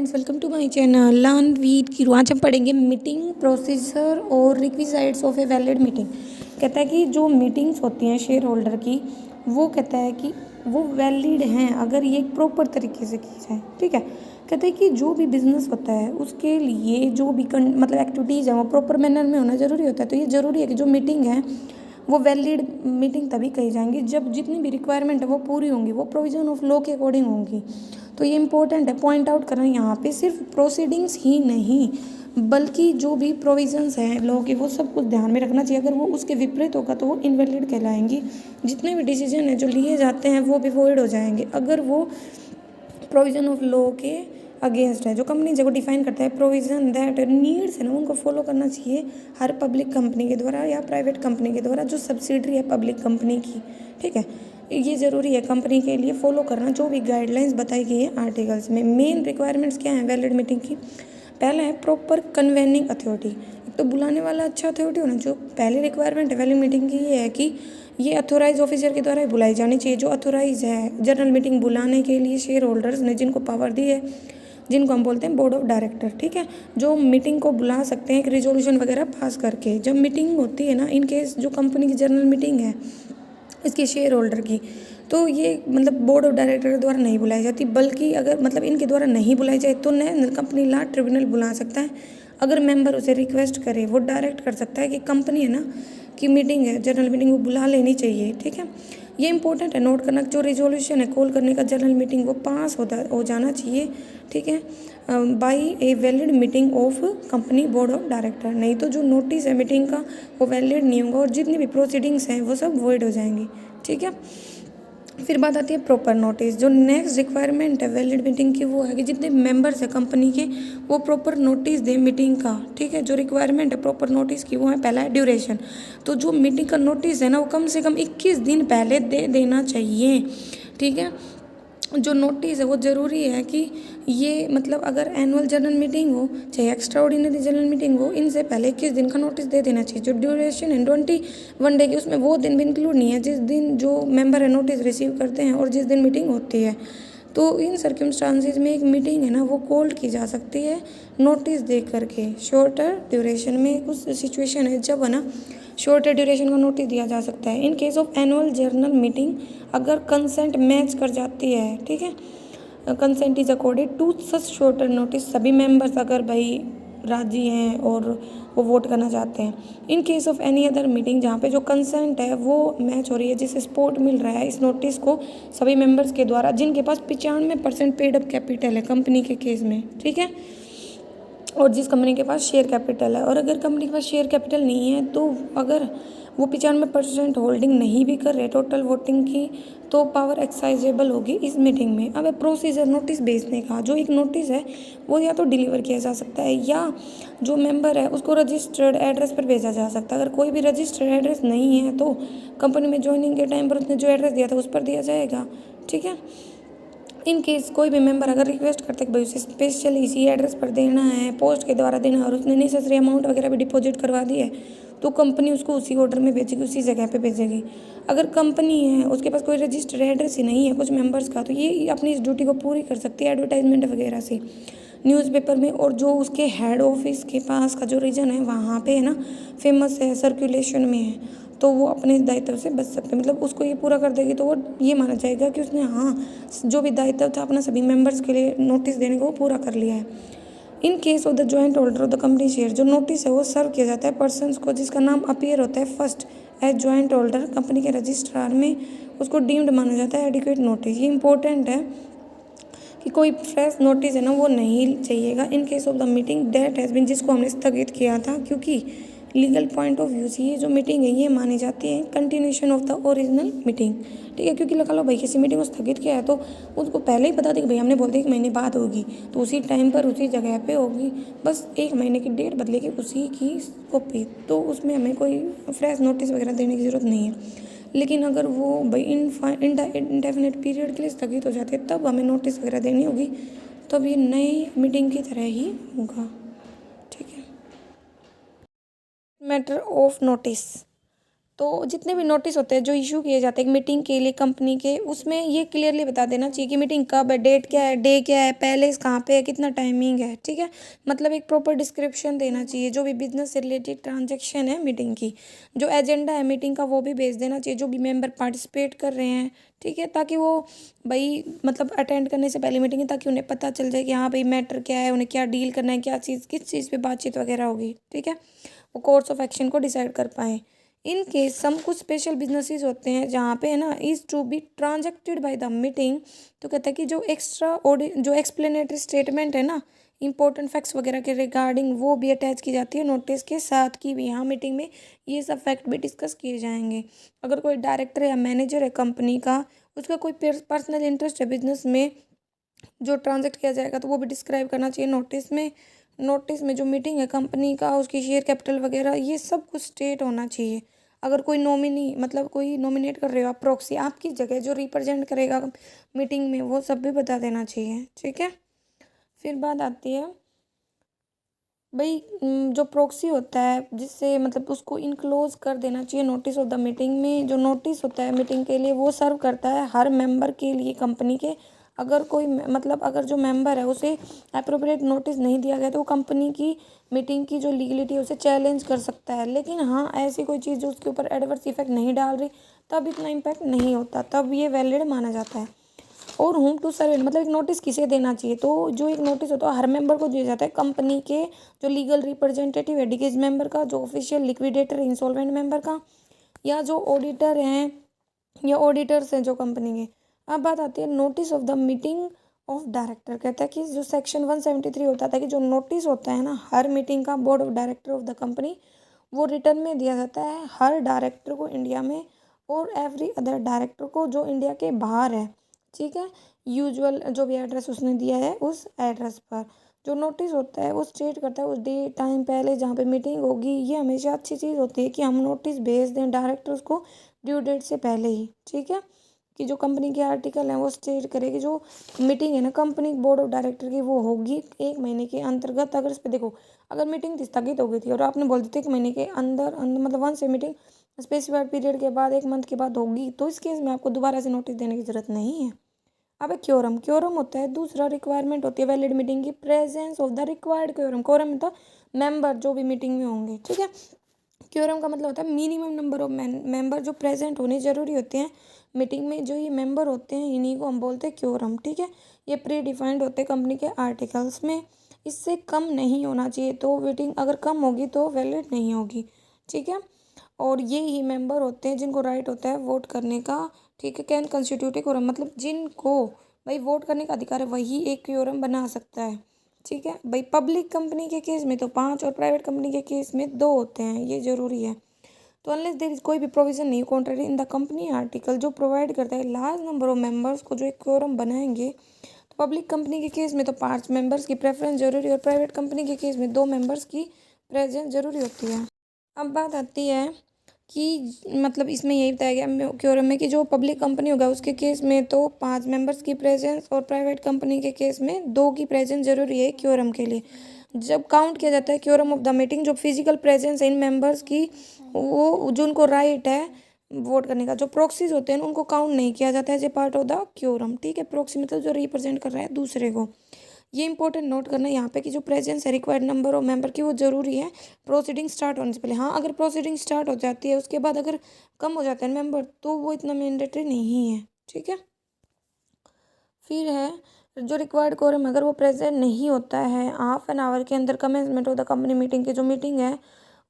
Friends, welcome to my channel learn with Keeru. आज हम पढ़ेंगे मीटिंग प्रोसीजर और requisites of a valid meeting. कहता है कि जो मीटिंग्स होती हैं शेयर होल्डर की, वो कहता है कि वो वैलिड हैं अगर ये एक प्रॉपर तरीके से की जाए। ठीक है, कहता है कि जो भी बिजनेस होता है उसके लिए जो भी मतलब एक्टिविटीज़ हैं वो प्रॉपर मैनर में होना ज़रूरी होता है। तो ये ज़रूरी है कि जो मीटिंग है वो वैलिड मीटिंग तभी कही जाएंगी जब जितनी भी रिक्वायरमेंट है वो पूरी होंगी, वो प्रोविज़न ऑफ लॉ के अकॉर्डिंग होंगी। तो ये इंपॉर्टेंट है पॉइंट आउट करना यहाँ पे, सिर्फ प्रोसीडिंग्स ही नहीं बल्कि जो भी प्रोविजंस हैं लॉ के वो सब कुछ ध्यान में रखना चाहिए। अगर वो उसके विपरीत होगा तो वो इनवैलिड कहलाएंगी। जितने भी डिसीजन हैं जो लिए जाते हैं वो भी वॉइड हो जाएंगे अगर वो प्रोविज़न ऑफ लॉ के अगेंस्ट है। जो कंपनी जब डिफाइन करता है प्रोविज़न दैट नीड्स है ना, उनको फॉलो करना चाहिए हर पब्लिक कंपनी के द्वारा या प्राइवेट कंपनी के द्वारा जो सब्सिडरी है पब्लिक कंपनी की। ठीक है, ये ज़रूरी है कंपनी के लिए फॉलो करना जो भी गाइडलाइंस बताई गई है आर्टिकल्स में। मेन रिक्वायरमेंट्स क्या हैं वैलिड मीटिंग की? पहला है प्रॉपर कन्वेनिंग अथॉरिटी। एक तो बुलाने वाला अच्छा अथॉरिटी होना। जो पहली रिक्वायरमेंट है वैलिड मीटिंग की ये है कि ये अथोराइज ऑफिसर के द्वारा ही बुलाई जानी चाहिए। जो अथोराइज है जनरल मीटिंग बुलाने के लिए शेयर होल्डर्स ने जिनको पावर दी है, जिनको हम बोलते हैं बोर्ड ऑफ डायरेक्टर। ठीक है, जो मीटिंग को बुला सकते हैं एक रिजोल्यूशन वगैरह पास करके। जब मीटिंग होती है ना, इन केस जो कंपनी की जनरल मीटिंग है इसकी शेयर होल्डर की, तो ये मतलब बोर्ड ऑफ डायरेक्टर के द्वारा नहीं बुलाई जाती, बल्कि अगर मतलब इनके द्वारा नहीं बुलाई जाए तो नेशनल कंपनी लॉ ट्रिब्यूनल बुला सकता है। अगर मेंबर उसे रिक्वेस्ट करे वो डायरेक्ट कर सकता है कि कंपनी है ना की मीटिंग है जनरल मीटिंग वो बुला लेनी चाहिए। ठीक है, ये इंपॉर्टेंट है नोट करना। जो रिजोल्यूशन है कॉल करने का जनरल मीटिंग वो पास हो जाना चाहिए। ठीक है, by A valid meeting of company board of director. नहीं तो जो नोटिस है मीटिंग का वो वैलिड नहीं होगा और जितनी भी प्रोसीडिंग्स हैं वो सब वॉइड हो जाएंगी। ठीक है, फिर बात आती है प्रॉपर नोटिस। जो नेक्स्ट रिक्वायरमेंट है वैलिड मीटिंग की वो है कि जितने मेंबर्स है कंपनी के वो प्रॉपर नोटिस दें मीटिंग का। ठीक है, जो रिक्वायरमेंट है प्रॉपर नोटिस की वो है पहला है ड्यूरेशन। तो जो मीटिंग का नोटिस है ना वो कम से कम 21 दिन पहले दे देना चाहिए। ठीक है, जो नोटिस है वो ज़रूरी है कि ये मतलब अगर एनुअल जनरल मीटिंग हो चाहे एक्स्ट्रा ऑर्डिनरी जनरल मीटिंग हो, इनसे पहले 21 दिन का नोटिस दे देना चाहिए। जो ड्यूरेशन है 21 डे की, उसमें वो दिन भी इंक्लूड नहीं है जिस दिन जो मेंबर है नोटिस रिसीव करते हैं और जिस दिन मीटिंग होती है। तो इन सर्कमस्टांसिस में एक मीटिंग है ना वो कॉल्ड की जा सकती है नोटिस दे करके। शॉर्टर ड्यूरेशन में कुछ सिचुएशन है जब है ना शॉर्टर ड्यूरेशन का नोटिस दिया जा सकता है। In case of annual general meeting अगर कंसेंट मैच कर जाती है, ठीक है, consent is accorded to such shorter notice. सभी मेंबर्स अगर भाई राजी हैं और वो वोट करना चाहते हैं। इन case of any other meeting जहाँ पे जो कंसेंट है वो मैच हो रही है, जिसे सपोर्ट मिल रहा है इस नोटिस को सभी मेंबर्स के द्वारा जिनके पास 95% पेड अप कैपिटल है कंपनी के केस में। ठीक है, और जिस कंपनी के पास शेयर कैपिटल है। और अगर कंपनी के पास शेयर कैपिटल नहीं है तो अगर वो 95% होल्डिंग नहीं भी कर रहे टोटल वोटिंग की, तो पावर एक्साइजेबल होगी इस मीटिंग में। अब प्रोसीजर नोटिस भेजने का, जो एक नोटिस है वो या तो डिलीवर किया जा सकता है या जो मेंबर है उसको रजिस्टर्ड एड्रेस पर भेजा जा सकता है। अगर कोई भी रजिस्टर्ड एड्रेस नहीं है तो कंपनी में ज्वाइनिंग के टाइम पर उसने जो एड्रेस दिया था उस पर दिया जाएगा। ठीक है, इन केस कोई भी मेंबर अगर रिक्वेस्ट करते हैं कि भाई उसे स्पेशल इसी एड्रेस पर देना है, पोस्ट के द्वारा देना है, और उसने नेसेसरी अमाउंट वगैरह भी डिपॉजिट करवा दी है, तो कंपनी उसको उसी ऑर्डर में भेजेगी, उसी जगह पे भेजेगी। अगर कंपनी है उसके पास कोई रजिस्टर्ड एड्रेस ही नहीं है कुछ मेंबर्स का, तो ये अपनी इस ड्यूटी को पूरी कर सकती है एडवर्टाइजमेंट वगैरह से न्यूज़पेपर में। और जो उसके हेड ऑफिस के पास का जो रीजन है वहाँ पे है ना फेमस है, सर्कुलेशन में है, तो वो अपने दायित्व से बच सकते हैं। मतलब उसको ये पूरा कर देगी तो वो ये माना जाएगा कि उसने हाँ जो भी दायित्व था अपना सभी मेंबर्स के लिए नोटिस देने को वो पूरा कर लिया है। In case of the joint holder of the company share, जो नोटिस है वो सर्व किया जाता है पर्सन्स को जिसका नाम अपीयर होता है first as joint holder company के रजिस्ट्रार में, उसको डीम्ड माना जाता है एडिक्वेट नोटिस। ये इंपॉर्टेंट है कि कोई फ्रेश नोटिस है ना वो नहीं चाहिएगा in case of the meeting date has been, जिसको हमने स्थगित किया था, क्योंकि लीगल पॉइंट ऑफ व्यू से ये जो मीटिंग है ये मानी जाती है continuation of the original meeting. ठीक है, क्योंकि लगा लो भाई किसी मीटिंग को स्थगित किया है तो उसको पहले ही बता दें कि भाई हमने बोल दिया 1 महीने बाद होगी, तो उसी टाइम पर उसी जगह पे होगी, बस 1 महीने की डेट बदलेगी उसी की कॉपी, तो उसमें हमें कोई फ्रेश नोटिस वगैरह देने की ज़रूरत नहीं है। लेकिन अगर वो भाई इंडेफिनिट पीरियड के लिए स्थगित हो जाते हैं तब हमें नोटिस वगैरह देनी होगी, तब ये नई मीटिंग की तरह ही होगा। ठीक है, मैटर ऑफ नोटिस। तो जितने भी नोटिस होते हैं जो इशू किए जाते हैं मीटिंग के लिए कंपनी के, उसमें ये क्लियरली बता देना चाहिए कि मीटिंग कब है, डेट क्या है, डे क्या है, पैलेस कहाँ पे है, कितना टाइमिंग है, ठीक है। मतलब एक प्रॉपर डिस्क्रिप्शन देना चाहिए। जो भी बिजनेस से रिलेटेड ट्रांजेक्शन है मीटिंग की, जो एजेंडा है मीटिंग का, वो भी भेज देना चाहिए, जो भी मेंबर पार्टिसिपेट कर रहे हैं, ठीक है, ताकि वो भाई मतलब अटेंड करने से पहले मीटिंग है, ताकि उन्हें पता चल जाए कि हाँ भाई मैटर क्या है, उन्हें क्या डील करना है, क्या चीज़ किस चीज़ पे बातचीत वगैरह होगी, ठीक है। वो कोर्स ऑफ एक्शन को डिसाइड कर पाएँ। इन केस सम कुछ स्पेशल बिजनेसेस होते हैं जहाँ पे है ना is to be transacted by the meeting, तो कहता है कि जो जो एक्सप्लेनेटरी स्टेटमेंट है ना, इंपॉर्टेंट फैक्ट्स वगैरह के रिगार्डिंग, वो भी अटैच की जाती है नोटिस के साथ, की भी यहाँ मीटिंग में ये सब फैक्ट भी डिस्कस किए जाएंगे। अगर कोई डायरेक्टर या मैनेजर है कंपनी का, उसका कोई पर्सनल इंटरेस्ट है बिजनेस में जो ट्रांजेक्ट किया जाएगा, तो वो भी डिस्क्राइब करना चाहिए नोटिस में। नोटिस में जो मीटिंग है कंपनी का, उसकी शेयर कैपिटल वगैरह, ये सब कुछ स्टेट होना चाहिए। अगर कोई नॉमिनी मतलब कोई नॉमिनेट कर रहे हो आप प्रॉक्सी, आपकी जगह जो रिप्रेजेंट करेगा मीटिंग में, वो सब भी बता देना चाहिए, ठीक है। फिर बात आती है भाई जो प्रॉक्सी होता है, जिससे मतलब उसको इनक्लोज कर देना चाहिए नोटिस ऑफ द मीटिंग में। जो नोटिस होता है मीटिंग के लिए, वो सर्व करता है हर मेंबर के लिए कंपनी के। अगर कोई मतलब अगर जो मेंबर है उसे अप्रोप्रिएट नोटिस नहीं दिया गया, तो वो कंपनी की मीटिंग की जो लीगलिटी है उसे चैलेंज कर सकता है। लेकिन हाँ, ऐसी कोई चीज़ जो उसके ऊपर एडवर्स इफेक्ट नहीं डाल रही, तब इतना इम्पैक्ट नहीं होता, तब ये वैलिड माना जाता है। और होम टू सर्वेंट मतलब एक नोटिस किसे देना चाहिए, तो जो एक नोटिस होता है हर मेंबर को दिया जाता है, कंपनी के जो लीगल रिप्रेजेंटेटिव है डिगेज मेंबर का, जो ऑफिशियल लिक्विडेटर इंसॉल्वेंट मेंबर का, या जो ऑडिटर हैं या ऑडिटर्स हैं जो कंपनी के। अब बात आती है notice of the meeting of director. कहता है कि जो सेक्शन 173 होता था कि जो नोटिस होता है ना हर मीटिंग का board of director of the company, वो रिटर्न में दिया जाता है हर डायरेक्टर को इंडिया में, और एवरी अदर डायरेक्टर को जो इंडिया के बाहर है, ठीक है। यूजुअल जो भी एड्रेस उसने दिया है उस एड्रेस पर जो नोटिस होता है वो स्टेट करता है उस डे टाइम पहले जहाँ पे मीटिंग होगी। ये हमेशा अच्छी चीज़ होती है कि हम नोटिस भेज दें डायरेक्टर्स को ड्यू डेट से पहले ही, ठीक है। कि जो कंपनी के आर्टिकल हैं वो स्टेट करे कि जो मीटिंग है ना कंपनी बोर्ड ऑफ डायरेक्टर की, वो होगी 1 महीने के अंतर्गत। अगर इस पर देखो, अगर मीटिंग स्थगित हो गई थी और आपने बोल दिया 1 महीने के अंदर अंदर मतलब वन से मीटिंग स्पेसिफाइड पीरियड के बाद 1 मंथ के बाद होगी, तो इस केस में आपको दोबारा से नोटिस देने की जरूरत नहीं है। अब क्योरम, क्योरम होता है दूसरा रिक्वायरमेंट होती है वैलिड मीटिंग की, presence of the required quorum. Quorum मतलब मेंबर जो भी मीटिंग में होंगे, ठीक है। क्योरम का मतलब होता है मिनिमम नंबर ऑफ मेंबर जो प्रेजेंट होने जरूरी होते हैं मीटिंग में। जो ये मेंबर होते हैं इन्हीं को हम बोलते हैं क्योरम, ठीक है। ये प्री डिफाइंड होते हैं कंपनी के आर्टिकल्स में। इससे कम नहीं होना चाहिए, तो मीटिंग अगर कम होगी तो वैलिड नहीं होगी, ठीक है। और ये ही मेंबर होते हैं जिनको राइट होता है वोट करने का, ठीक है। कैन कंस्टिट्यूट ए क्योरम मतलब जिनको भाई वोट करने का अधिकार है, वही एक क्योरम बना सकता है, ठीक है भाई। पब्लिक कंपनी के केस में तो 5 और प्राइवेट कंपनी के केस में 2 होते हैं, ये जरूरी है। तो अनलेस देयर इज कोई भी प्रोविजन नहीं contrary in the company article जो प्रोवाइड करता है लार्ज नंबर ऑफ मेंबर्स को जो एक क्योरम बनाएंगे, तो पब्लिक कंपनी के केस में तो 5 मेंबर्स की प्रेफरेंस जरूरी है, और प्राइवेट कंपनी के केस में 2 मेंबर्स की प्रेजेंस जरूरी होती है। अब बात आती है कि मतलब इसमें यही बताया गया क्योरम में कि जो पब्लिक कंपनी होगा उसके केस में तो 5 मेंबर्स की प्रेजेंस, और प्राइवेट कंपनी के केस में 2 की प्रेजेंस जरूरी है क्योरम के लिए। जब काउंट किया जाता है क्योरम ऑफ द मीटिंग, जो फिजिकल प्रेजेंस है इन मेंबर्स की, वो जो उनको राइट है वोट करने का, जो प्रॉक्सीज होते हैं उनको काउंट नहीं किया जाता है as a part of the quorum, ठीक है। प्रॉक्सी मतलब जो रिप्रेजेंट कर रहा है दूसरे को। ये इंपॉर्टेंट नोट करना है यहाँ पे कि जो प्रेजेंस है रिक्वायर्ड नंबर ऑफ मेंबर की, वो जरूरी है प्रोसीडिंग स्टार्ट होने से पहले। हाँ, अगर प्रोसीडिंग स्टार्ट हो जाती है उसके बाद अगर कम हो जाते हैं मेंबर, तो वो इतना मैंडेटरी नहीं है, ठीक है। फिर है जो रिक्वायर्ड कोरम, अगर वो प्रेजेंट नहीं होता है हाफ एन आवर के अंदर commencement of the company meeting की, जो मीटिंग है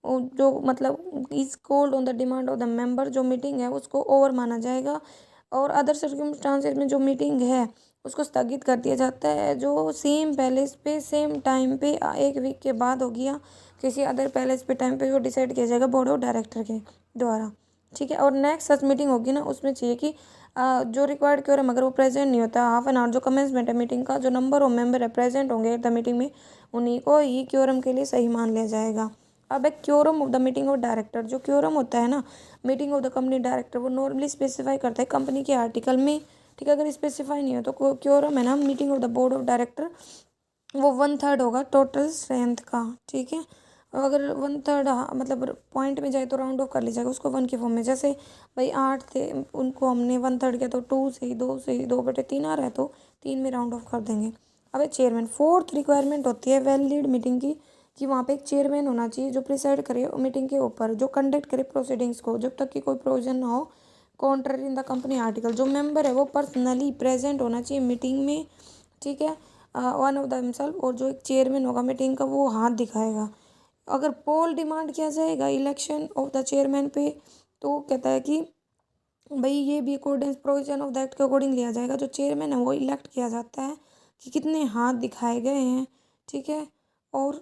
जो मतलब is called on the demand of the member, जो मीटिंग है उसको ओवर माना जाएगा। और अदर सर्कमस्टांसेस में जो मीटिंग है उसको स्थगित कर दिया जाता है, जो सेम पैलेस पे सेम टाइम पे 1 वीक के बाद होगी, या किसी अदर पैलेस पे टाइम पे वो डिसाइड किया जाएगा बोर्ड ऑफ डायरेक्टर के द्वारा, ठीक है। और नेक्स्ट सच मीटिंग होगी ना, उसमें चाहिए कि जो रिक्वायर्ड क्योरम अगर वो प्रेजेंट नहीं होता हाफ एन आवर जो कमेंसमेंट है मीटिंग का, जो नंबर ऑफ मेंबर है प्रेजेंट होंगे एट द मीटिंग में, उन्हीं को ही क्योरम के लिए सही मान लिया जाएगा। अब एक quorum of the meeting of director, जो क्योरम होता है ना meeting of the company director, वो नॉर्मली स्पेसिफाई करता है कंपनी के आर्टिकल में, ठीक है। अगर स्पेसिफाई नहीं हो तो क्योरम है ना meeting of the board of director, वो 1/3 होगा टोटल स्ट्रेंथ का, ठीक है। अगर 1/3 मतलब पॉइंट में जाए तो राउंड ऑफ कर लीजिएगा उसको 1 के फॉर्म में। जैसे भाई 8 थे, उनको हमने 1/3 किया तो 2 से 2/3 आ रहा है तो 3 में राउंड ऑफ कर देंगे। अब चेयरमैन, फोर्थ रिक्वायरमेंट होती है वैलिड मीटिंग की, कि वहाँ पे एक चेयरमैन होना चाहिए जो प्रिसाइड करे मीटिंग के ऊपर, जो कंडक्ट करे प्रोसीडिंग्स को जब तक कि कोई प्रोविजन ना हो contrary in the company article. जो मेंबर है वो पर्सनली प्रेजेंट होना चाहिए मीटिंग में, ठीक है, वन ऑफ द हिमसेल्फ। और जो एक चेयरमैन होगा मीटिंग का वो हाथ दिखाएगा। अगर पोल डिमांड किया जाएगा इलेक्शन ऑफ द चेयरमैन पे, तो कहता है कि भाई ये भी according provision of the act के अकॉर्डिंग लिया जाएगा। जो चेयरमैन है वो इलेक्ट किया जाता है कि कितने हाथ दिखाए गए हैं, ठीक है। और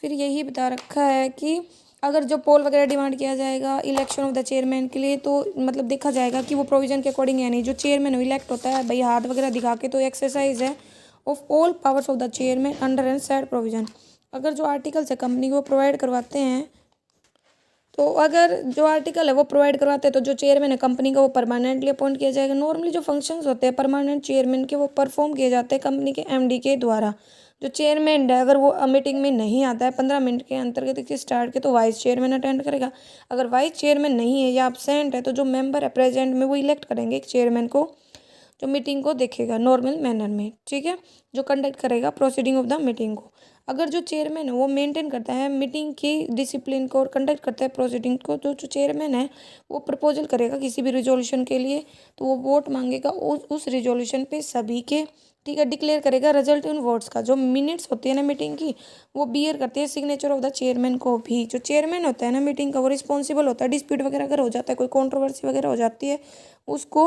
फिर यही बता रखा है कि अगर जो पोल वगैरह डिमांड किया जाएगा इलेक्शन ऑफ द चेयरमैन के लिए, तो मतलब देखा जाएगा कि वो प्रोविजन के अकॉर्डिंग है नहीं। जो चेयरमैन इलेक्ट होता है भाई हाथ वगैरह दिखा के, तो एक्सरसाइज है of all powers of the chairman under and said provision. अगर जो आर्टिकल्स है कंपनी को प्रोवाइड करवाते हैं, तो अगर जो आर्टिकल है वो प्रोवाइड करवाते हैं तो जो चेयरमैन है कंपनी का वो परमानेंटली अपॉइंट किया जाएगा। नॉर्मली जो फंक्शंस होते हैं परमानेंट चेयरमैन के वो परफॉर्म किए जाते हैं कंपनी के एमडी के द्वारा। जो चेयरमैन है अगर वो मीटिंग में नहीं आता है 15 मिनट के अंतर्गत के स्टार्ट के, तो वाइस चेयरमैन अटेंड करेगा। अगर वाइस चेयरमैन नहीं है या अब्सेंट है तो जो मेंबर है प्रेजेंट में वो इलेक्ट करेंगे एक चेयरमैन को, जो मीटिंग को देखेगा नॉर्मल मैनर में, ठीक है, जो कंडक्ट करेगा प्रोसीडिंग ऑफ द मीटिंग को। अगर जो चेयरमैन है वो मेंटेन करता है मीटिंग की डिसिप्लिन को और कंडक्ट करता है प्रोसीडिंग को, तो जो चेयरमैन है वो प्रपोजल करेगा किसी भी रिजोल्यूशन के लिए, तो वो वोट मांगेगा उस रिजोल्यूशन पे सभी के, ठीक है, डिक्लेयर करेगा रिजल्ट इन वोट्स का। जो मिनट्स होती है ना मीटिंग की वो बियर करती है सिग्नेचर ऑफ द चेयरमैन को भी। जो चेयरमैन होता है ना मीटिंग का वो रिस्पॉन्सिबल होता है, डिस्प्यूट वगैरह अगर हो जाता है, कोई कॉन्ट्रोवर्सी वगैरह हो जाती है, उसको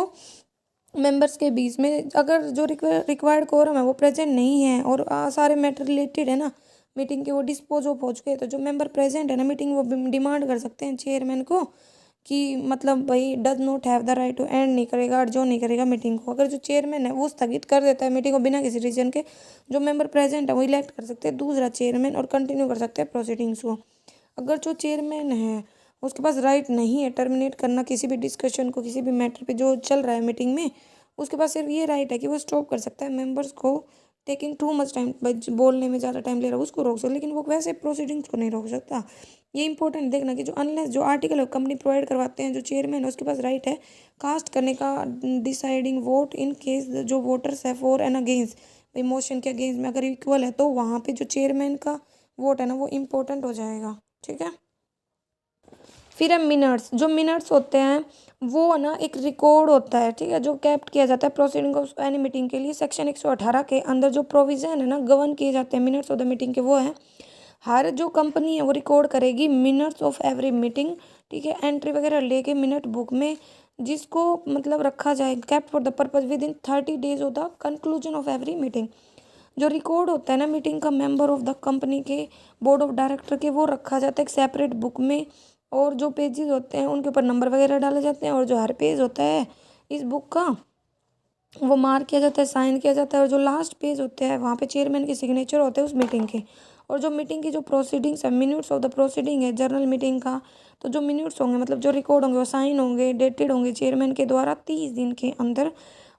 मेंबर्स के बीच में, अगर जो रिक्वायर्ड कोरम है वो प्रेजेंट नहीं है और सारे मैटर रिलेटेड है ना मीटिंग के वो डिस्पोज ऑफ हो चुके हैं, तो जो मेंबर प्रेजेंट है ना मीटिंग वो डिमांड कर सकते हैं चेयरमैन को कि मतलब भाई does not have the right to end नहीं करेगा और जो नहीं करेगा मीटिंग को। अगर जो चेयरमैन है वो स्थगित कर देता है मीटिंग को बिना किसी रीजन के, जो मेंबर प्रेजेंट है वो इलेक्ट कर सकते हैं दूसरा चेयरमैन और कंटिन्यू कर सकते हैं प्रोसीडिंग्स को। अगर जो चेयरमैन है उसके पास राइट नहीं है टर्मिनेट करना किसी भी डिस्कशन को, किसी भी मैटर पे जो चल रहा है मीटिंग में, उसके पास सिर्फ ये राइट है कि वो स्टॉप कर सकता है मेंबर्स को टेकिंग टू मच टाइम, बोलने में ज़्यादा टाइम ले रहा है उसको रोक सकता है, लेकिन वो वैसे प्रोसीडिंग्स को नहीं रोक सकता। ये इंपॉर्टेंट देखना कि जो अनलेस जो आर्टिकल कंपनी प्रोवाइड करवाते हैं, जो चेयरमैन है उसके पास राइट है कास्ट करने का डिसाइडिंग वोट इन केस जो वोटर्स है फॉर एंड अगेंस्ट, भाई मोशन के अगेंस्ट में अगर इक्वल है तो वहाँ पे जो चेयरमैन का वोट है ना वो इम्पोर्टेंट हो जाएगा, ठीक है। फिर है मिनट्स। जो मिनट्स होते हैं वो ना एक रिकॉर्ड होता है, ठीक है, जो कैप्ट किया जाता है प्रोसीडिंग ऑफ एनी मीटिंग के लिए। सेक्शन 118 के अंदर जो प्रोविज़न है ना गवर्न किए जाते हैं मिनट्स ऑफ द मीटिंग के, वो है हर जो कंपनी है वो रिकॉर्ड करेगी मिनट्स ऑफ एवरी मीटिंग, ठीक है, एंट्री वगैरह लेके मिनट बुक में, जिसको मतलब रखा जाए kept for the purpose with in 30 days of the conclusion of every meeting. जो रिकॉर्ड होता है ना मीटिंग का मेंबर ऑफ द कंपनी के बोर्ड ऑफ डायरेक्टर के, वो रखा जाता है एक सेपरेट बुक में, और जो पेजेस होते हैं उनके ऊपर नंबर वगैरह डाले जाते हैं, और जो हर पेज होता है इस बुक का वो मार्क किया जाता है, साइन किया जाता है, और जो लास्ट पेज होते हैं वहाँ पे चेयरमैन के सिग्नेचर होते हैं उस मीटिंग के। और जो मीटिंग की जो प्रोसीडिंग्स है मिनट्स ऑफ द प्रोसीडिंग है जर्नल मीटिंग का, तो जो मिनट्स होंगे मतलब जो रिकॉर्ड होंगे वो साइन होंगे, डेटेड होंगे चेयरमैन के द्वारा 30 दिन के अंदर।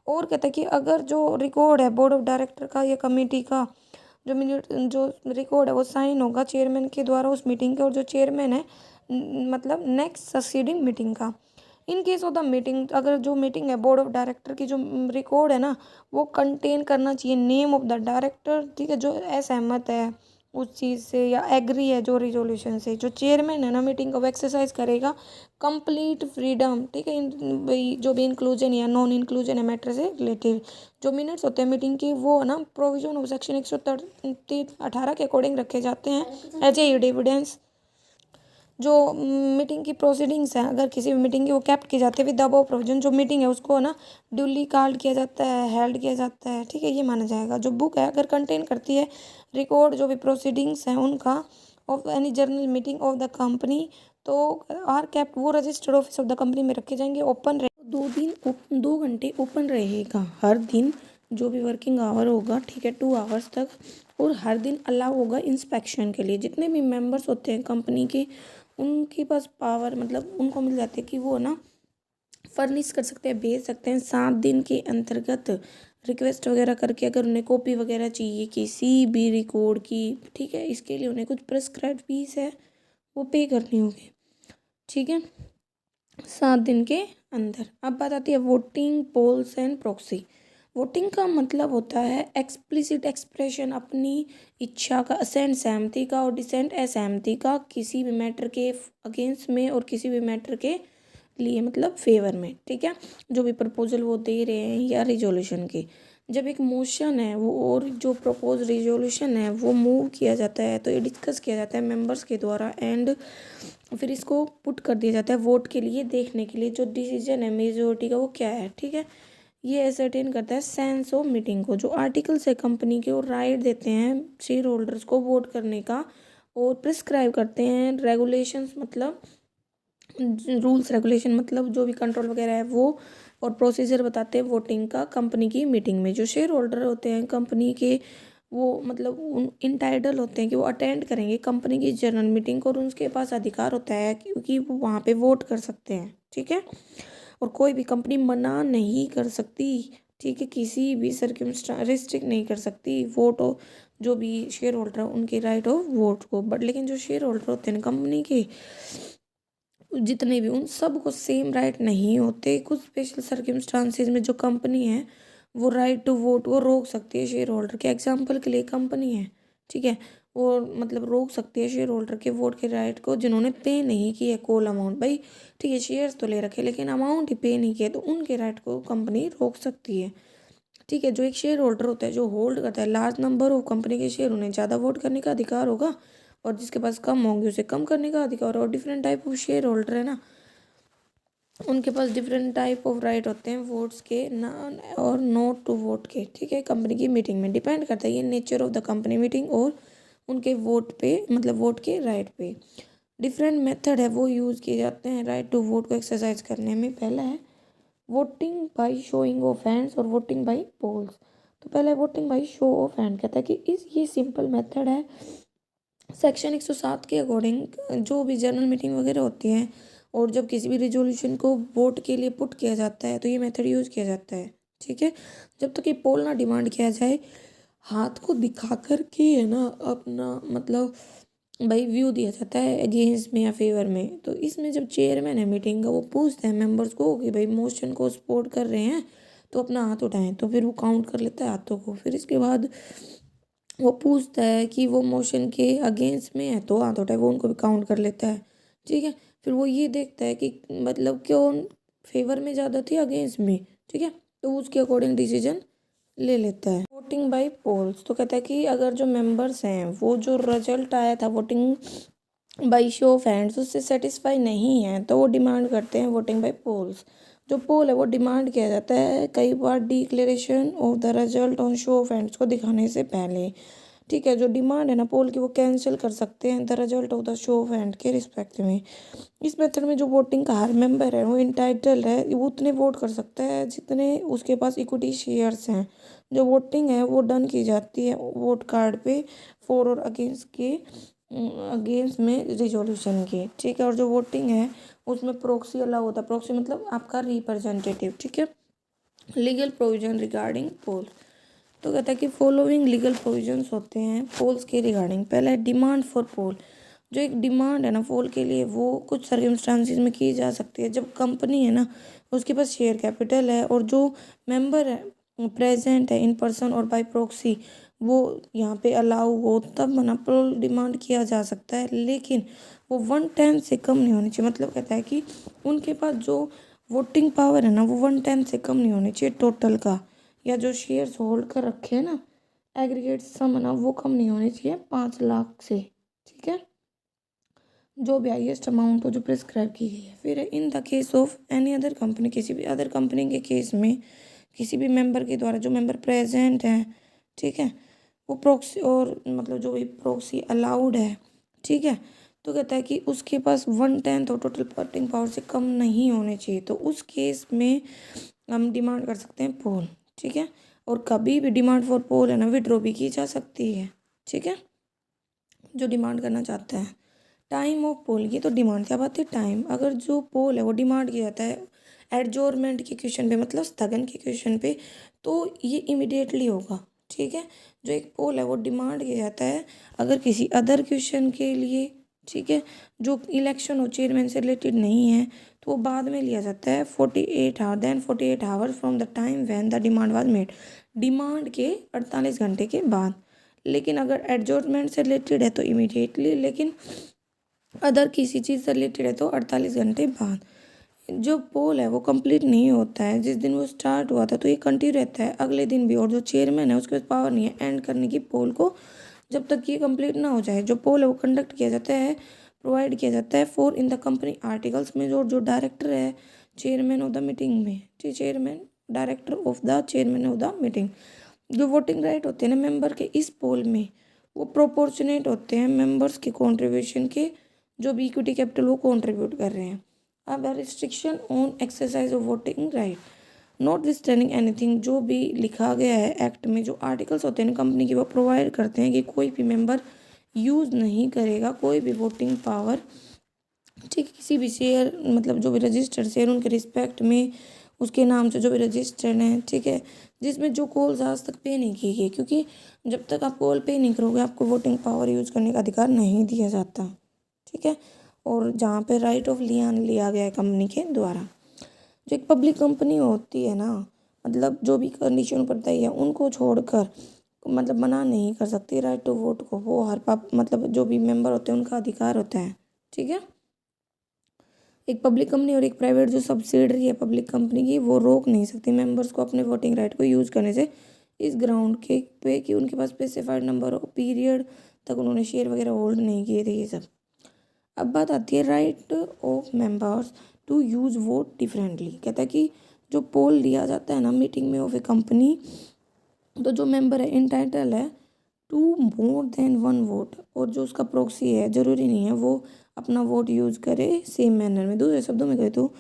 और कहता है कि अगर जो रिकॉर्ड है बोर्ड ऑफ डायरेक्टर का या कमेटी का, जो मिनट जो रिकॉर्ड है वो साइन होगा चेयरमैन के द्वारा उस मीटिंग के, और जो चेयरमैन है मतलब नेक्स्ट सक्सीडिंग मीटिंग का। इन केस ऑफ द मीटिंग, अगर जो मीटिंग है बोर्ड ऑफ डायरेक्टर की जो रिकॉर्ड है ना वो कंटेन करना चाहिए नेम ऑफ द डायरेक्टर, ठीक है, जो असहमत है उस चीज़ से या एग्री है जो रिजोल्यूशन से। जो चेयरमैन है ना मीटिंग का वो एक्सरसाइज करेगा कंप्लीट फ्रीडम, ठीक है, भाई जो भी इंक्लूजन या नॉन इंक्लूजन है मैटर से रिलेटेड। जो मिनट्स होते हैं मीटिंग के वो ना प्रोविजन ऑफ सेक्शन 118 के अकॉर्डिंग रखे जाते हैं एज ए एविडेंस। जो मीटिंग की प्रोसीडिंग्स हैं अगर किसी भी मीटिंग की वो कैप्ट की जाती है विद अबव प्रोविजन, जो मीटिंग है उसको ना ड्यूली कॉल्ड किया जाता है, हेल्ड किया जाता है, ठीक है, ये माना जाएगा। जो बुक है अगर कंटेन करती है रिकॉर्ड जो भी प्रोसीडिंग्स हैं उनका of any journal meeting of the company, तो आर कैप्ट, वो registered office of the company में रखे जाएंगे। ओपन रहे 2 घंटे ओपन रहेगा हर दिन, जो भी वर्किंग आवर होगा, ठीक है, 2 आवर्स तक। और हर दिन अलाउ होगा इंस्पेक्शन के लिए। जितने भी मेंबर्स होते हैं कंपनी के उनके पास पावर मतलब उनको मिल जाती है कि वो ना फर्निश कर सकते हैं, भेज सकते हैं 7 दिन के अंतर्गत रिक्वेस्ट वगैरह करके अगर उन्हें कॉपी वगैरह चाहिए किसी भी रिकॉर्ड की, ठीक है, इसके लिए उन्हें कुछ प्रिस्क्राइब्ड फीस है वो पे करनी होगी, ठीक है, 7 दिन के अंदर। अब बात आती है voting, polls and proxy. Voting का मतलब होता है एक्सप्लिसिट एक्सप्रेशन, अपनी इच्छा का, असेंट सहमति का और डिसेंट असहमति का किसी भी मैटर के अगेंस्ट में और किसी भी मैटर के लिए मतलब फेवर में, ठीक है, जो भी प्रपोजल वो दे रहे हैं या रिजोल्यूशन के। जब एक मोशन है वो और जो प्रपोज रिजोल्यूशन है वो मूव किया जाता है तो ये डिस्कस किया जाता है मेंबर्स के द्वारा एंड फिर इसको पुट कर दिया जाता है वोट के लिए, देखने के लिए जो डिसीजन है मेजोरिटी का वो क्या है, ठीक है। ये एसर्टेन करता है सेंस ऑफ मीटिंग को। जो आर्टिकल्स है कंपनी के वो राइट देते हैं शेयर होल्डर्स को वोट करने का और प्रिस्क्राइब करते हैं रेगुलेशंस, मतलब रूल्स रेगुलेशन, मतलब जो भी कंट्रोल वगैरह है वो, और प्रोसीजर बताते हैं वोटिंग का कंपनी की मीटिंग में। जो शेयर होल्डर होते हैं कंपनी के वो मतलब इंटाइटल होते हैं कि वो अटेंड करेंगे कंपनी की जनरल मीटिंग को और उनके पास अधिकार होता है क्योंकि वो वहाँ पे वोट कर सकते हैं, ठीक है। और कोई भी कंपनी मना नहीं कर सकती, ठीक है, किसी भी सर्कमस्टांस रिस्ट्रिक्ट नहीं कर सकती वोट हो जो भी शेयर होल्डर है उनके राइट ऑफ वोट को। बट लेकिन जो शेयर होल्डर होते हैं कंपनी के जितने भी, उन सब को सेम राइट नहीं होते। कुछ स्पेशल सर्कमस्टांसेस में जो कंपनी है वो राइट टू वोट वो रोक सकती है शेयर होल्डर के। एग्जांपल के लिए कंपनी है, ठीक है, वो मतलब रोक सकती है शेयर होल्डर के वोट के राइट को जिन्होंने पे नहीं किया कॉल अमाउंट, भाई ठीक है शेयर्स तो ले रखे लेकिन अमाउंट ही पे नहीं किया तो उनके राइट को कंपनी रोक सकती है, ठीक है। जो एक शेयर होल्डर होता है जो होल्ड करता है लार्ज नंबर ऑफ कंपनी के शेयर, उन्हें ज़्यादा वोट करने का अधिकार होगा और जिसके पास कम होंगे उसे कम करने का अधिकार। और different type of share holder है ना, उनके पास डिफरेंट टाइप ऑफ राइट होते हैं वोट्स के ना और नोट टू वोट के, ठीक है। कंपनी की मीटिंग में डिपेंड करता है ये nature of the company meeting और उनके वोट पे, मतलब वोट के राइट पे। डिफरेंट मेथड है वो यूज़ किए जाते हैं राइट टू वोट को एक्सरसाइज करने में। पहला है voting by showing off hands और वोटिंग बाई पोल्स। तो पहले voting by show off hand कहता है कि ये सिंपल मेथड है सेक्शन 107 के अकॉर्डिंग। जो भी जनरल मीटिंग वगैरह होती है और जब किसी भी रिजोल्यूशन को वोट के लिए पुट किया जाता है तो ये मेथड यूज़ किया जाता है, ठीक है। जब तक ये पोल ना डिमांड किया जाए, हाथ को दिखा कर के है ना अपना मतलब भाई व्यू दिया जाता है अगेंस्ट में या फेवर में। तो इसमें जब चेयरमैन है मीटिंग का वो पूछता है मेंबर्स को कि भाई मोशन को सपोर्ट कर रहे हैं तो अपना हाथ उठाएं, तो फिर वो काउंट कर लेता है हाथों को। फिर इसके बाद वो पूछता है कि वो मोशन के अगेंस्ट में है तो हाथ उठाए, वो उनको भी काउंट कर लेता है, ठीक है। फिर वो ये देखता है कि मतलब कौन फेवर में ज़्यादा थी अगेंस्ट में, ठीक है, तो उसके अकॉर्डिंग डिसीजन ले लेता है। वोटिंग बाय पोल्स तो कहता है कि अगर जो मेंबर्स हैं वो जो रिजल्ट आया था voting by show of hands उससे सेटिस्फाई नहीं है तो वो डिमांड करते हैं वोटिंग बाय पोल्स। जो पोल है वो डिमांड किया जाता है कई बार declaration of the result on show of hands को दिखाने से पहले, ठीक है। जो डिमांड है ना पोल की वो कैंसिल कर सकते हैं the result of the show off hand के रिस्पेक्ट में। इस मेथड में जो वोटिंग का हर मेंबर है वो इंटाइटल्ड है, वो उतने वोट कर सकता है जितने उसके पास इक्विटी शेयर्स हैं। जो वोटिंग है वो डन की जाती है वोट कार्ड पे फॉर और अगेंस्ट के, अगेंस्ट में रिजोल्यूशन के, ठीक है। और जो वोटिंग है उसमें प्रोक्सी अलाउ होता है, प्रोक्सी मतलब आपका रिप्रेजेंटेटिव, ठीक है। लीगल प्रोविजन रिगार्डिंग पोल तो कहता है कि फॉलोइंग लीगल प्रोविजंस होते हैं पोल्स के रिगार्डिंग। पहला है डिमांड फॉर पोल। जो एक डिमांड है ना पोल के लिए वो कुछ सर्कमस्टांसिस में की जा सकती है जब कंपनी है ना उसके पास शेयर कैपिटल है और जो मेंबर है प्रेजेंट है इन पर्सन और बाय प्रॉक्सी वो यहाँ पे अलाउ हो, तब मना पोल डिमांड किया जा सकता है। लेकिन वो 1/10 से कम नहीं होनी चाहिए। मतलब कहता है कि उनके पास जो वोटिंग पावर है ना वो 1/10 से कम नहीं होनी चाहिए टोटल का, या जो शेयर्स होल्ड कर रखे हैं ना एग्रीगेट सम है ना वो कम नहीं होनी चाहिए 5 लाख से, ठीक है, जो भी हाईएस्ट अमाउंट हो जो प्रिस्क्राइब की गई है। फिर in the case of any other company, किसी भी अदर कंपनी के केस में किसी भी मेंबर के द्वारा जो मेंबर प्रेजेंट है, ठीक है, वो प्रॉक्सी और मतलब जो भी प्रॉक्सी अलाउड है, ठीक है, तो कहता है कि उसके पास 1/10 और टोटल वोटिंग पावर से कम नहीं होने चाहिए। तो उस केस में हम डिमांड कर सकते हैं पोल, ठीक है। और कभी भी डिमांड फॉर पोल है ना विड्रॉ भी की जा सकती है, ठीक है, जो डिमांड करना चाहता है। टाइम ऑफ पोल, ये तो डिमांड क्या बात है टाइम। अगर जो पोल है वो डिमांड किया जाता है एडजोर्नमेंट के क्वेश्चन पे, मतलब स्थगन के क्वेश्चन पे, तो ये इमिडिएटली होगा। ठीक है, जो एक पोल है वो डिमांड किया जाता है अगर किसी अदर क्वेश्चन के लिए, ठीक है, जो इलेक्शन और चेयरमैन से रिलेटेड नहीं है, तो वो बाद में लिया जाता है 48 hours from the time when the demand was made, demand के 48 घंटे के बाद। लेकिन अगर एडजोर्नमेंट से रिलेटेड है तो इमीडिएटली, लेकिन अदर किसी चीज़ से रिलेटेड है तो 48 घंटे बाद। जो पोल है वो कंप्लीट नहीं होता है जिस दिन वो स्टार्ट हुआ था, तो ये कंटिन्यू रहता है अगले दिन भी, और जो चेयरमैन है उसके पास पावर नहीं है एंड करने की पोल को, जब तक ये कंप्लीट ना हो जाए। जो पोल है वो कंडक्ट किया जाता है, प्रोवाइड किया जाता है for in the company articles में, जो डायरेक्टर है चेयरमैन ऑफ द मीटिंग में, ठीक, chairman director of the chairman of the meeting. जो वोटिंग राइट होते हैं ना मेंबर के इस पोल में, वो प्रोपोर्शनेट होते हैं मेंबर्स के कंट्रीब्यूशन के, जो भी इक्विटी कैपिटल वो कंट्रीब्यूट कर रहे हैं। अब restriction on exercise of voting right not withstanding anything, जो भी लिखा गया है एक्ट में, जो आर्टिकल्स होते हैं ना कंपनी की, वो प्रोवाइड करते हैं कि कोई भी मेंबर यूज़ नहीं करेगा कोई भी वोटिंग पावर, ठीक है, किसी भी शेयर, मतलब जो भी रजिस्टर्ड शेयर उनके रिस्पेक्ट में, उसके नाम से जो भी रजिस्टर्ड हैं, ठीक है, जिसमें जो कॉल्स आज तक पे नहीं की गई, क्योंकि जब तक आप कॉल पे नहीं करोगे आपको वोटिंग पावर यूज़ करने का अधिकार नहीं दिया जाता। ठीक है, और जहाँ पे राइट ऑफ लियान लिया गया है कंपनी के द्वारा। जो एक पब्लिक कंपनी होती है ना, मतलब जो भी कंडीशन पर तय है उनको छोड़कर मतलब मना नहीं कर सकती राइट टू वोट को, वो हर मतलब जो भी मेंबर होते हैं उनका अधिकार होता है। ठीक है, एक पब्लिक कंपनी और एक प्राइवेट जो सब्सिडरी है पब्लिक कंपनी की, वो रोक नहीं सकती मेंबर्स को अपने वोटिंग राइट को यूज़ करने से, इस ग्राउंड के पे कि उनके पास स्पेसिफाइड नंबर ऑफ पीरियड तक उन्होंने शेयर वगैरह होल्ड नहीं किए थे, ये सब। अब बात आती है right of members to use vote differently. कहता है कि जो पोल दिया जाता है ना मीटिंग में ऑफ ए कंपनी, तो जो मेंबर है इंटाइटल है to more than one vote, और जो उसका प्रॉक्सी है ज़रूरी नहीं है वो अपना वोट यूज़ करे सेम मैनर में। दूसरे शब्दों में कहे तो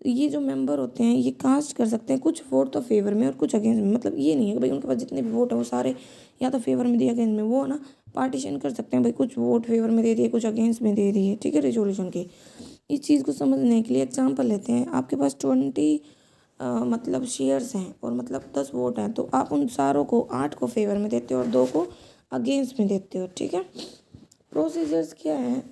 ये जो मेंबर होते हैं ये कास्ट कर सकते हैं कुछ वोट तो फेवर में और कुछ अगेंस्ट में, मतलब ये नहीं है कि भाई उनके पास जितने भी वोट है वो सारे या तो फेवर में दिए अगेंस्ट में, वो ना पार्टीशन कर सकते हैं, भाई कुछ वोट फेवर में दे दिए कुछ अगेंस्ट में दे दिए। ठीक है, रेजोल्यूशन के इस चीज़ को समझने के लिए एग्जाम्पल लेते हैं। आपके पास 20 मतलब शेयर्स हैं और मतलब 10 वोट हैं, तो आप उन सारों को 8 को फेवर में देते हो और 2 को अगेंस्ट में देते हो। ठीक है, प्रोसीजर्स क्या है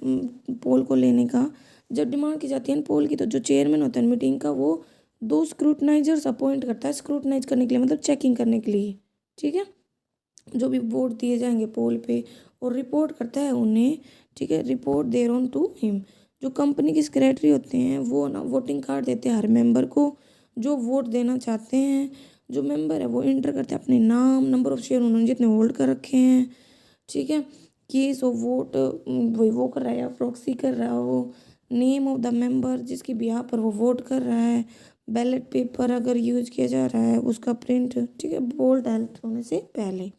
पोल को लेने का। जब डिमांड की जाती है ना पोल की, तो जो चेयरमैन होता है मीटिंग का वो 2 स्क्रूटनाइजर्स अपॉइंट करता है स्क्रूटनाइज करने के लिए, मतलब चेकिंग करने के लिए। ठीक है, जो भी वोट दिए जाएंगे पोल पे, और रिपोर्ट करता है उन्हें। ठीक है, report thereon to him. जो कंपनी के सेक्रेटरी होते हैं वो ना वोटिंग कार्ड देते हैं हर मेंबर को जो वोट देना चाहते हैं। जो मेंबर है वो इंटर करते हैं अपने नाम, नंबर ऑफ शेयर उन्होंने जितने होल्ड कर रखे हैं। ठीक है, केस ऑफ वोट वही वो कर रहा है या प्रॉक्सी कर रहा हो, नेम ऑफ द मेंबर जिसकी बिहाफ पर वो वोट कर रहा है, बैलेट पेपर अगर यूज़ किया जा रहा है उसका प्रिंट। ठीक है, बोल्ड हाइलाइट होने से पहले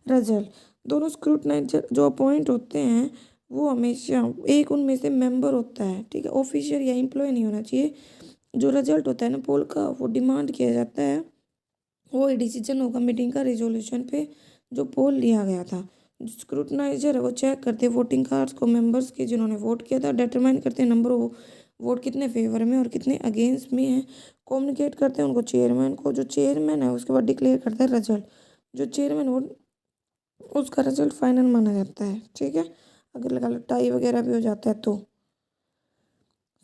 रिजल्ट। दोनों स्क्रूटनाइजर जो अपॉइंट होते हैं वो हमेशा एक उनमें से मेंबर होता है। ठीक है, ऑफिशियल या एम्प्लॉय नहीं होना चाहिए। जो रिजल्ट होता है ना पोल का वो डिमांड किया जाता है, वो डिसीजन होगा मीटिंग का रेजोल्यूशन पे जो पोल लिया गया था। स्क्रूटनाइजर है वो चेक करते हैं वोटिंग कार्ड्स को मेंबर्स के जिन्होंने वोट किया था, डिटरमाइन करते हैं नंबर ऑफ वोट कितने फेवर में और कितने अगेंस्ट में हैं, कम्युनिकेट करते हैं उनको चेयरमैन को। जो चेयरमैन है उसके बाद डिक्लेयर करता है रिजल्ट। जो चेयरमैन वो उसका रिजल्ट फाइनल माना जाता है। ठीक है, अगर लगा लो टाई वगैरह भी हो जाता है तो।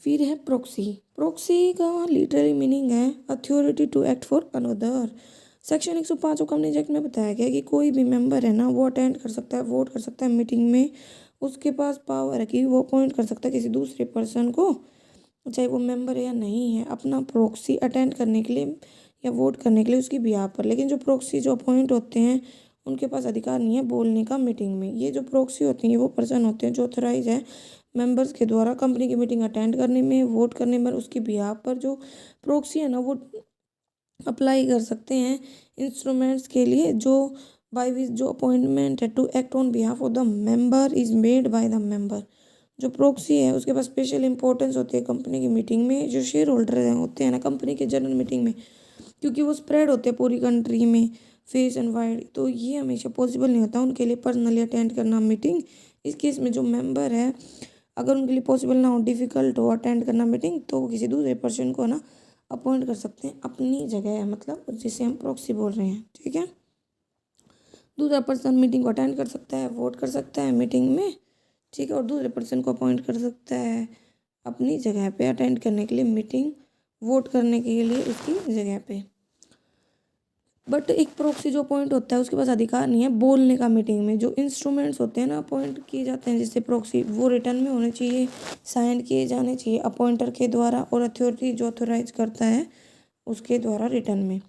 फिर है प्रोक्सी। प्रोक्सी का लिटरली मीनिंग है authority to act for another. Section 105 of companies act में बताया गया है कि कोई भी मेंबर है ना वो अटेंड कर सकता है, वोट कर सकता है मीटिंग में, उसके पास पावर है कि वो अपॉइंट कर सकता है किसी दूसरे पर्सन को, चाहे वो मेंबर है या नहीं है, अपना प्रोक्सी अटेंड करने के लिए या वोट करने के लिए उसकी बिहाफ पर। लेकिन जो प्रोक्सी जो अपॉइंट होते हैं उनके पास अधिकार नहीं है बोलने का मीटिंग में। ये जो प्रोक्सी होती हैं वो पर्सन होते हैं जो ऑथराइज है मेंबर्स के द्वारा कंपनी की मीटिंग अटेंड करने में, वोट करने में, उसकी बिहाफ पर। जो प्रोक्सी है ना वो अप्लाई कर सकते हैं इंस्ट्रूमेंट्स के लिए जो बाय विच जो अपॉइंटमेंट है to act on behalf of the member is made by the member. जो प्रोक्सी है उसके पास स्पेशल इंपॉर्टेंस होती है कंपनी की मीटिंग में। जो शेयर होल्डर होते हैं ना कंपनी के जनरल मीटिंग में, क्योंकि वो स्प्रेड होते हैं पूरी कंट्री में फेस एंड वाइड, तो ये हमेशा पॉसिबल नहीं होता उनके लिए पर्सनली अटेंड करना मीटिंग। इस केस में जो मेंबर है अगर उनके लिए पॉसिबल ना हो, डिफ़िकल्ट हो अटेंड करना मीटिंग, तो वो किसी दूसरे पर्सन को ना अपॉइंट कर सकते हैं अपनी जगह, मतलब जिसे हम प्रॉक्सी बोल रहे हैं, ठीक है। दूसरा पर्सन मीटिंग को अटेंड कर सकता है, वोट कर सकता है मीटिंग में, ठीक है, और दूसरे पर्सन को अपॉइंट कर सकता है अपनी जगह पे अटेंड करने के लिए मीटिंग, वोट करने के लिए उसकी जगह पे। बट एक प्रॉक्सी जो अपॉइंट होता है उसके पास अधिकार नहीं है बोलने का मीटिंग में। जो इंस्ट्रूमेंट्स होते हैं ना अपॉइंट किए जाते हैं जिससे प्रॉक्सी, वो रिटर्न में होने चाहिए, साइन किए जाने चाहिए अपॉइंटर के द्वारा, और अथॉरिटी जो अथोराइज करता है उसके द्वारा रिटर्न में।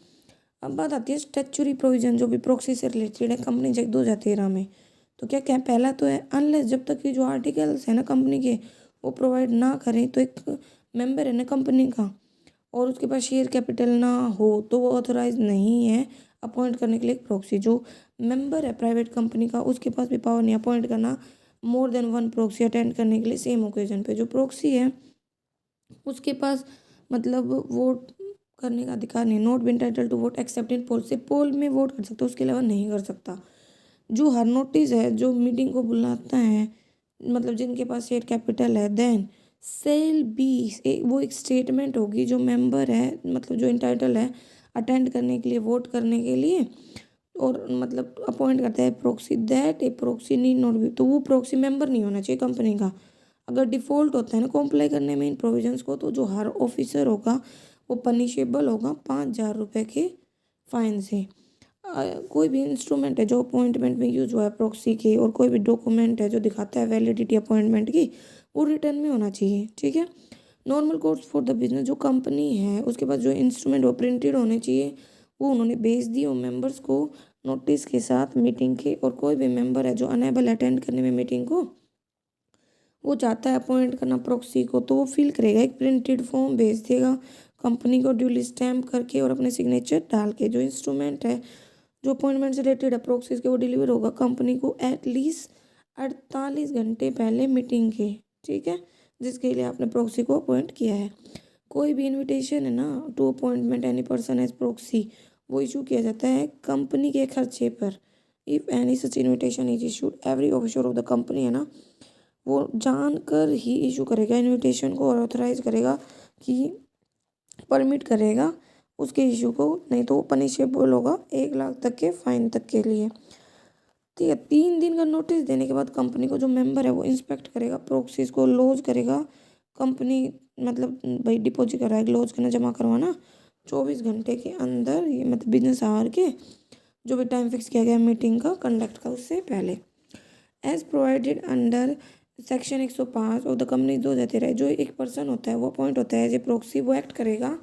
अब बात आती है स्टैच्यूटरी प्रोविजन जो भी प्रॉक्सी से रिलेटेड है कंपनी एक्ट 2013 में। तो क्या क्या पहला तो है, अनलेस जब तक कि जो आर्टिकल्स है ना कंपनी के वो प्रोवाइड ना करें, तो एक मेंबर है ना कंपनी का और उसके पास शेयर कैपिटल ना हो तो वो ऑथोराइज नहीं है अपॉइंट करने के लिए एक प्रॉक्सी। जो मेंबर है प्राइवेट कंपनी का उसके पास भी पावर नहीं अपॉइंट करना मोर देन वन प्रॉक्सी अटेंड करने के लिए सेम ओकेजन पे। जो प्रॉक्सी है उसके पास मतलब वोट करने का अधिकार नहीं, not be entitled to vote except in poll, से पोल में वोट कर सकता है उसके अलावा नहीं कर सकता। जो हर नोटिस है जो मीटिंग को बुलाता है, मतलब जिनके पास शेयर कैपिटल है, देन सेल बी वो एक स्टेटमेंट होगी जो मेंबर है मतलब जो इंटाइटल है अटेंड करने के लिए, वोट करने के लिए, और मतलब अपॉइंट करता है proxy, that A proxy need not be, तो वो प्रॉक्सी मेंबर नहीं होना चाहिए कंपनी का। अगर डिफ़ॉल्ट होता है ना कॉम्प्लाई करने में इन प्रोविजंस को, तो जो हर ऑफिसर होगा वो पनिशेबल होगा 5,000 रुपये के फाइन से। कोई भी इंस्ट्रूमेंट है जो अपॉइंटमेंट में यूज हुआ है प्रॉक्सी के, और कोई भी डॉक्यूमेंट है जो दिखाता है वैलिडिटी अपॉइंटमेंट की, वो रिटर्न में होना चाहिए, ठीक है। Normal course for the business, जो कंपनी है उसके पास जो इंस्ट्रूमेंट वो प्रिंटेड होने चाहिए, वो उन्होंने भेज दिए वो मेंबर्स को नोटिस के साथ मीटिंग के। और कोई भी मेंबर है जो अनेबल अटेंड करने में मीटिंग को, वो चाहता है अपॉइंट करना प्रॉक्सी को, तो वो फिल करेगा, एक प्रिंटेड फॉर्म भेज देगा कंपनी को ड्यूली स्टैम्प करके और अपने सिग्नेचर डाल के। जो इंस्ट्रूमेंट है जो अपॉइंटमेंट से रिलेटेड है प्रॉक्सीज के, वो डिलीवर होगा कंपनी को एटलीस्ट 48 घंटे पहले मीटिंग के, ठीक है, जिसके लिए आपने प्रॉक्सी को अपॉइंट किया है। कोई भी इनविटेशन है ना to appointment any person as proxy, वो इशू किया जाता है कंपनी के खर्चे पर। If any such invitation is issued, every officer of the company है ना वो जानकर ही इशू करेगा इनविटेशन को और ऑथराइज करेगा कि परमिट करेगा उसके इशू को, नहीं तो वो पनिशेबल होगा 1 लाख तक के फाइन तक के लिए, ठीक है। 3 दिन का नोटिस देने के बाद कंपनी को जो मेंबर है वो इंस्पेक्ट करेगा प्रॉक्सीज को, लॉज करेगा कंपनी, मतलब भाई डिपॉजिट कराएगा, लॉज करना जमा करवाना 24 घंटे के अंदर, ये मतलब बिजनेस आवर के जो भी टाइम फिक्स किया गया मीटिंग का कंडक्ट का उससे पहले। As provided under section 105 of the company 2013, जो एक पर्सन होता है वो अपॉइंट होता है एज ए प्रॉक्सी, वो एक्ट करेगा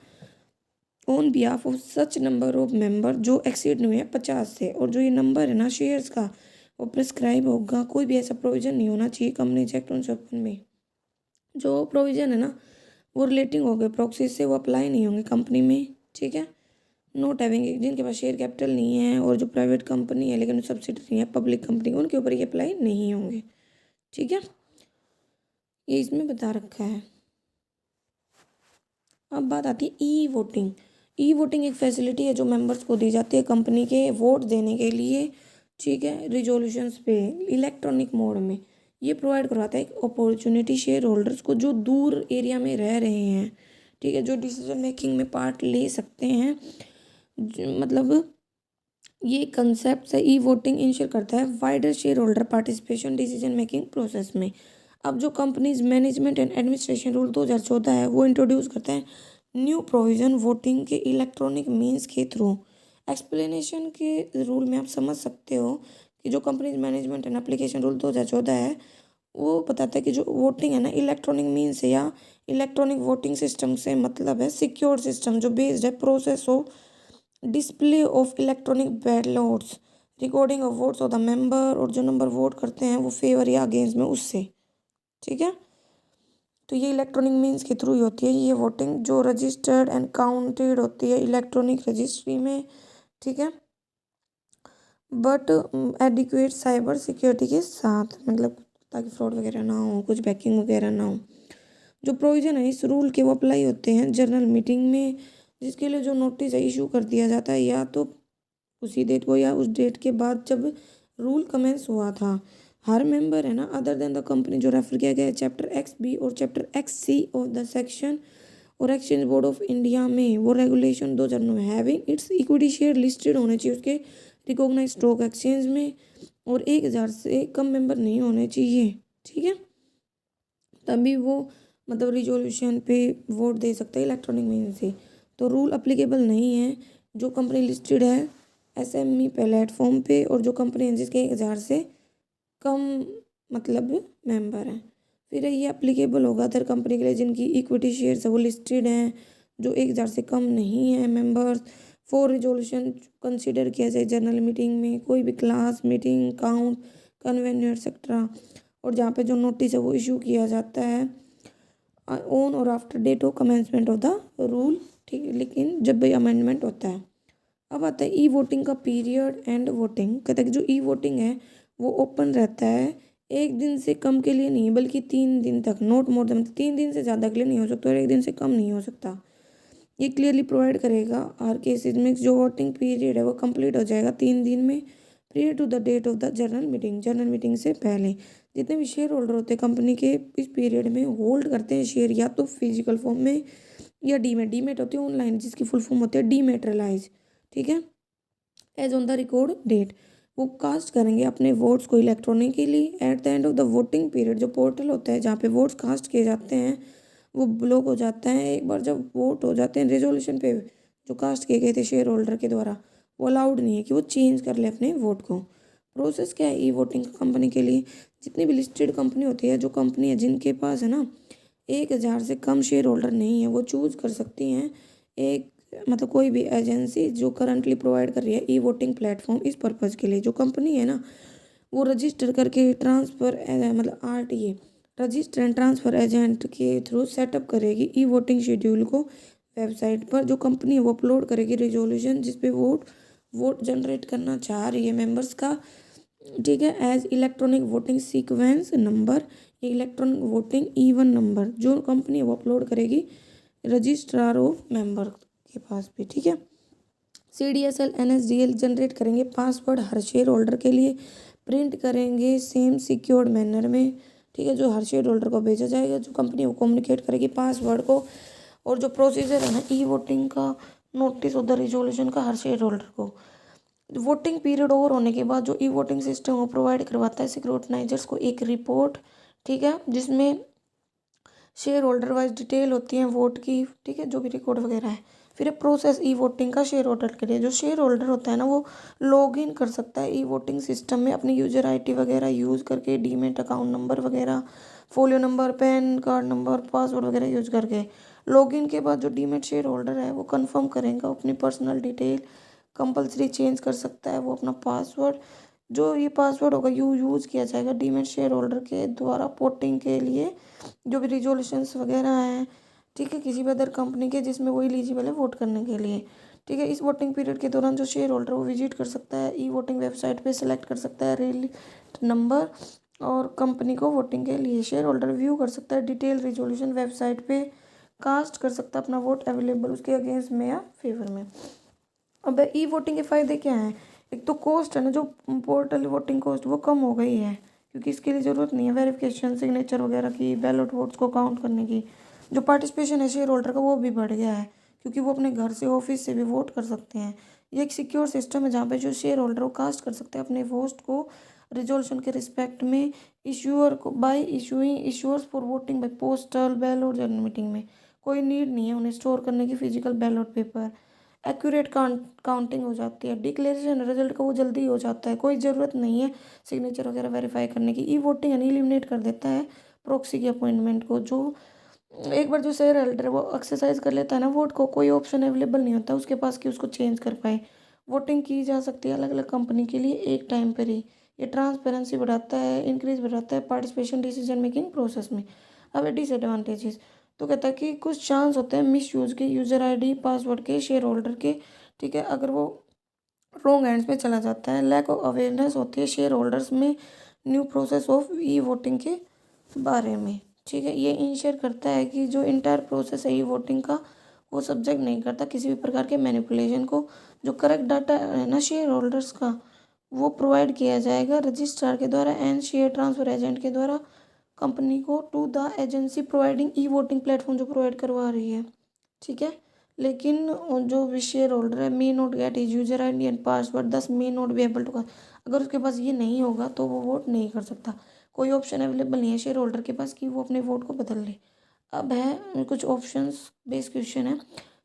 on behalf of such number of member जो एक्सीड नहीं है 50 से, और जो ये नंबर है ना शेयर्स का वो प्रिस्क्राइब होगा। कोई भी ऐसा प्रोविजन नहीं होना चाहिए कंपनी एक्ट 1956 में। जो प्रोविजन है ना वो रिलेटिंग हो गए प्रॉक्सी से, वो अप्लाई नहीं होंगे कंपनी में, ठीक है। नोट हैविंग, जिनके पास शेयर कैपिटल नहीं है और जो प्राइवेट कंपनी है लेकिन सब्सिडरी है पब्लिक कंपनी, उनके ऊपर ये अप्लाई नहीं होंगे, ठीक है। ये इसमें बता रखा है। अब बात आती है ई वोटिंग। ई वोटिंग एक फैसिलिटी है जो मेंबर्स को दी जाती है कंपनी के वोट देने के लिए, ठीक है, रिजोल्यूशंस पे इलेक्ट्रॉनिक मोड में। ये प्रोवाइड करवाता है एक अपॉर्चुनिटी शेयर होल्डर्स को जो दूर एरिया में रह रहे हैं, ठीक है, जो डिसीजन मेकिंग में पार्ट ले सकते हैं। मतलब ये कंसेप्ट है ई वोटिंग इंश्योर करता है wider share holder participation decision making process में। अब जो companies management and administration rule 2014 है वो इंट्रोड्यूस करता है न्यू प्रोविज़न वोटिंग के इलेक्ट्रॉनिक मीन्स के थ्रू। एक्सप्लेनेशन के रूल में आप समझ सकते हो कि जो companies management and application rule 2014 है वो बताता है कि जो वोटिंग है ना इलेक्ट्रॉनिक मीन्स है या इलेक्ट्रॉनिक वोटिंग सिस्टम से मतलब है सिक्योर सिस्टम जो बेस्ड है process of display of electronic ballots, recording of votes of the member, और जो नंबर वोट करते हैं वो फेवर या अगेंस्ट में उससे, ठीक है। तो ये इलेक्ट्रॉनिक मीन्स के थ्रू ही होती है ये वोटिंग, जो रजिस्टर्ड एंड काउंटेड होती है इलेक्ट्रॉनिक रजिस्ट्री में, ठीक है, बट एडिक्वेट साइबर सिक्योरिटी के साथ, मतलब ताकि फ्रॉड वगैरह ना हो, कुछ बैकिंग वगैरह ना हो। जो प्रोविज़न है इस रूल के वो अप्लाई होते हैं जनरल मीटिंग में, जिसके लिए जो नोटिस है इशू कर दिया जाता है या तो उसी डेट को या उस डेट के बाद जब रूल कमेंस हुआ था। हर मेंबर है ना अदर देन द कंपनी, जो रेफर किया गया है चैप्टर एक्स बी और chapter X C of the section और एक्सचेंज बोर्ड ऑफ इंडिया में, वो रेगुलेशन 2009 में, having its equity share listed होने चाहिए उसके रिकॉग्नाइज स्टॉक एक्सचेंज में, और 1000 से कम मेंबर नहीं होने चाहिए, ठीक है। तभी वो मतलब रिजोल्यूशन पे वोट दे सकता है इलेक्ट्रॉनिक मीन से। तो रूल अप्लीकेबल नहीं है जो कंपनी लिस्टेड है एसएमई प्लेटफॉर्म पे, और जो कंपनी है जिसके 1000 से कम मतलब मेंबर हैं। फिर ये अप्लीकेबल होगा अदर कंपनी के लिए जिनकी इक्विटी शेयर्स है वो लिस्टेड हैं, जो 1000 से कम नहीं है मेंबर्स। फॉर रिजोल्यूशन कंसिडर किया जाए जनरल मीटिंग में, कोई भी क्लास मीटिंग, काउंट, कन्वेन्यू एक्सेट्रा, और जहाँ पे जो नोटिस है वो इशू किया जाता है ऑन और after date of commencement of the rule, ठीक है, लेकिन जब भी अमेंडमेंट होता है। अब आता है ई वोटिंग का पीरियड एंड वोटिंग। कहता है कि जो ई वोटिंग है वो ओपन रहता है 1 दिन से कम के लिए नहीं बल्कि 3 दिन तक, नोट मोर देन, 3 दिन से ज़्यादा के लिए नहीं हो सकता और 1 दिन से कम नहीं हो सकता। ये क्लियरली प्रोवाइड करेगा हर केसेज में जो वोटिंग पीरियड है वो कंप्लीट हो जाएगा 3 दिन में prior to the date of the general meeting से पहले। जितने भी शेयर होल्डर होते हैं कंपनी के इस पीरियड में होल्ड करते हैं शेयर, या तो फिजिकल फॉर्म में या डीमेट होती है ऑनलाइन, जिसकी फुल फॉर्म होती है डीमेटेरियलाइज, ठीक है, as on the record date. वो कास्ट करेंगे अपने वोट्स को electronically at the end of the voting period. जो पोर्टल होता है जहाँ पे वोट्स कास्ट किए जाते हैं वो ब्लॉक हो जाता है एक बार जब वोट हो जाते हैं रेजोल्यूशन पे जो कास्ट किए गए थे शेयर होल्डर के द्वारा, वो अलाउड नहीं है कि वो चेंज कर ले अपने वोट को। प्रोसेस क्या है ई वोटिंग कंपनी के लिए? जितनी भी लिस्टेड कंपनी होती है, जो कंपनी है जिनके पास है ना 1000 से कम शेयर होल्डर नहीं है, वो चूज कर सकती हैं एक मतलब कोई भी एजेंसी जो करंटली प्रोवाइड कर रही है ई वोटिंग प्लेटफॉर्म इस पर्पज़ के लिए। जो कंपनी है ना वो रजिस्टर करके ट्रांसफ़र मतलब RTA register and transfer agent के थ्रू सेटअप करेगी ई वोटिंग शेड्यूल को वेबसाइट पर। जो कंपनी है वो अपलोड करेगी रिजोल्यूशन जिस पे वोट जनरेट करना चाह रही है मेंबर्स का, ठीक है, as electronic voting sequence number, electronic voting even number जो कंपनी है वो अपलोड करेगी रजिस्ट्रार ऑफ मेंबर के पास भी, ठीक है। CDSL NSDL जनरेट करेंगे पासवर्ड हर शेयर होल्डर के लिए, प्रिंट करेंगे सेम सिक्योर्ड मैनर में, ठीक है, जो हर शेयर होल्डर को भेजा जाएगा। जो कंपनी वो कम्युनिकेट करेगी पासवर्ड को, और जो प्रोसीजर है ना ई वोटिंग का नोटिस ऑफ द रिजोल्यूशन का हर शेयर होल्डर को। वोटिंग पीरियड ओवर होने के बाद जो ई वोटिंग सिस्टम वो प्रोवाइड करवाता है सिक्योरिटाइजर्स को एक रिपोर्ट, ठीक है, जिसमें शेयर होल्डर वाइज डिटेल होती है वोट की, ठीक है, जो भी रिकॉर्ड वगैरह है। फिर प्रोसेस ई वोटिंग का शेयर होल्डर के लिए, जो शेयर होल्डर होता है ना वो लॉग इन कर सकता है ई वोटिंग सिस्टम में अपनी यूजर आईडी वगैरह यूज़ करके, डीमेट अकाउंट नंबर वगैरह, folio number, pan card number, password वगैरह यूज करके। लॉगिन के बाद जो डीमेट शेयर होल्डर है वो कंफर्म करेगा अपनी पर्सनल डिटेल, कंपलसरी चेंज कर सकता है वो अपना पासवर्ड। जो ये पासवर्ड होगा यूज़ किया जाएगा डीमेट शेयर होल्डर के द्वारा वोटिंग के लिए जो भी रिजोल्यूशंस वगैरह हैं, ठीक है, किसी भी अदर कंपनी के जिसमें वो एलिजिबल है वोट करने के लिए, ठीक है। इस वोटिंग पीरियड के दौरान जो शेयर होल्डर वो विजिट कर सकता है ई वोटिंग वेबसाइट पे, सेलेक्ट कर सकता है रिलीट नंबर और कंपनी को वोटिंग के लिए। शेयर होल्डर व्यू कर सकता है डिटेल रिजोल्यूशन वेबसाइट पे, कास्ट कर सकता है अपना वोट अवेलेबल उसके अगेंस्ट में या फेवर में। अब ई वोटिंग के फ़ायदे क्या हैं? एक तो कॉस्ट है ना, जो पोर्टल वोटिंग कॉस्ट वो कम हो गई है क्योंकि इसके लिए ज़रूरत नहीं है वेरिफिकेशन सिग्नेचर वगैरह की, बैलेट वोट्स को काउंट करने की। जो पार्टिसिपेशन है शेयर होल्डर का वो भी बढ़ गया है क्योंकि वो अपने घर से ऑफिस से भी वोट कर सकते हैं। ये एक सिक्योर सिस्टम है जहाँ पे जो शेयर होल्डर वो कास्ट कर सकते हैं अपने वोट को रिजोल्यूशन के रिस्पेक्ट में इशूअर को by issuing issuers for voting by postal ballot general meeting में। कोई नीड नहीं है उन्हें स्टोर करने की physical ballot paper. Accurate counting हो जाती है, डिक्लेरेशन रिजल्ट का वो जल्दी हो जाता है, कोई ज़रूरत नहीं है सिग्नेचर वगैरह वेरीफाई करने की। ई वोटिंग यानी एलिमिनेट कर देता है प्रॉक्सी की अपॉइंटमेंट को। जो एक बार जो शेयर होल्डर है वो एक्सरसाइज कर लेता है ना वोट को, कोई ऑप्शन अवेलेबल नहीं होता उसके पास कि उसको चेंज कर पाए। वोटिंग की जा सकती है अलग अलग कंपनी के लिए एक टाइम पर ही। ये ट्रांसपेरेंसी बढ़ाता है, इंक्रीज बढ़ाता है पार्टिसिपेशन डिसीजन मेकिंग प्रोसेस में। अब डिसएडवांटेजेस तो कहता है कि कुछ चांस होते हैं मिस यूज़ के यूज़र आईडी पासवर्ड के शेयर होल्डर के, ठीक है, अगर वो रॉन्ग हैंड्स में चला जाता है। लैक ऑफ अवेयरनेस होती है शेयर होल्डर्स में new process of e voting के बारे में, ठीक है। ये इंश्योर करता है कि जो इंटायर प्रोसेस है ई वोटिंग का वो सब्जेक्ट नहीं करता किसी भी प्रकार के मैनिपुलेशन को। जो करेक्ट डाटा है ना शेयर होल्डर्स का वो प्रोवाइड किया जाएगा रजिस्ट्रार के द्वारा एंड शेयर ट्रांसफ़र एजेंट के द्वारा कंपनी को to the agency providing e voting platform जो प्रोवाइड करवा रही है। ठीक है, लेकिन जो शेयर होल्डर है may not get is user I D and password thus may not be able to, अगर उसके पास ये नहीं होगा तो वो वोट नहीं कर सकता। कोई ऑप्शन अवेलेबल नहीं है शेयर होल्डर के पास कि वो अपने वोट को बदल ले। अब है कुछ ऑप्शंस बेस्ड क्वेश्चन है।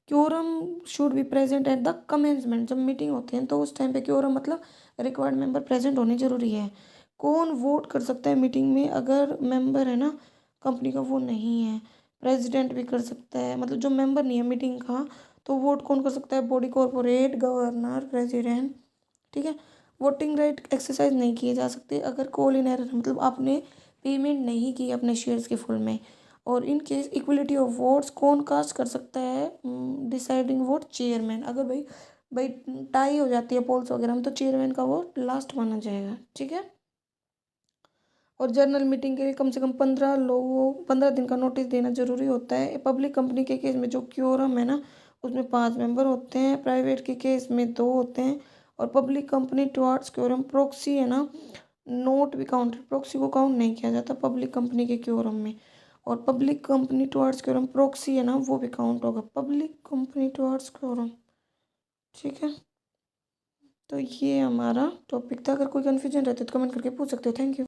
Quorum should be present at the commencement, जब मीटिंग होती है तो उस टाइम पे क्योरम मतलब रिक्वायर्ड मेंबर प्रेजेंट होने जरूरी है। कौन वोट कर सकता है मीटिंग में अगर मेंबर है ना कंपनी का वो नहीं है? प्रेसिडेंट भी कर सकता है, मतलब जो मेंबर नहीं है मीटिंग का तो वोट कौन कर सकता है? Body corporate, governor, president. ठीक है, वोटिंग राइट एक्सरसाइज नहीं किए जा सकते अगर कॉल इन एरर, मतलब आपने पेमेंट नहीं की अपने शेयर्स के फुल में। और in case equality of votes कौन कास्ट कर सकता है? Deciding vote chairman. अगर भाई भाई टाई हो जाती है पोल्स वगैरह में तो चेयरमैन का वोट लास्ट माना जाएगा। ठीक है, और जनरल मीटिंग के लिए कम से कम 15 दिन का नोटिस देना जरूरी होता है। पब्लिक कंपनी के केस में जो क्योरम है ना उसमें 5 मेंबर होते हैं, प्राइवेट के केस में 2 होते हैं। और public company towards quorum proxy है ना नोट भी काउंटेड, प्रोक्सी को काउंट नहीं किया जाता पब्लिक कंपनी के क्योरम में। और public company towards quorum proxy है ना वो भी काउंट होगा पब्लिक कंपनी टुवार्ड्स क्योरम। ठीक है, तो ये हमारा टॉपिक था। अगर कोई कन्फ्यूजन रहता है तो कमेंट करके पूछ सकते हो। Thank you.